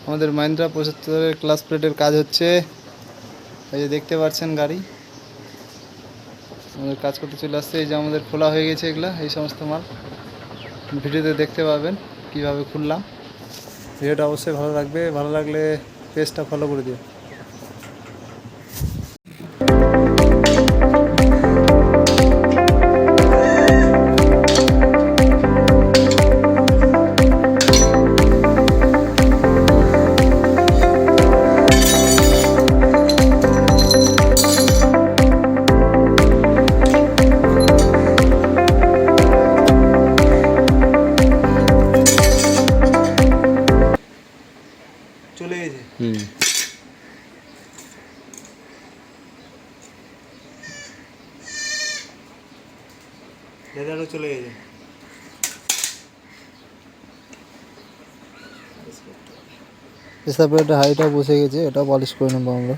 আমাদের মাহিন্দ্রা 75-এর ক্লাস প্লেটের কাজ হচ্ছে। এই যে দেখতে পাচ্ছেন গাড়ি আমাদের কাজ করতে চলে আসছে। এই যে আমাদের খোলা হয়ে গেছে এগুলা, এই সমস্ত মাল ভিডিওতে দেখতে পাবেন কিভাবে খুললাম। ভিডিওটা অবশ্যই ভালো লাগবে, ভালো লাগলে পেজটা ফলো করে দিও। চলে গেছে লেদারও চলে গেছে। তারপরে এটা হাইটা বসে গেছে, এটা পলিশ করে নেবো আমরা।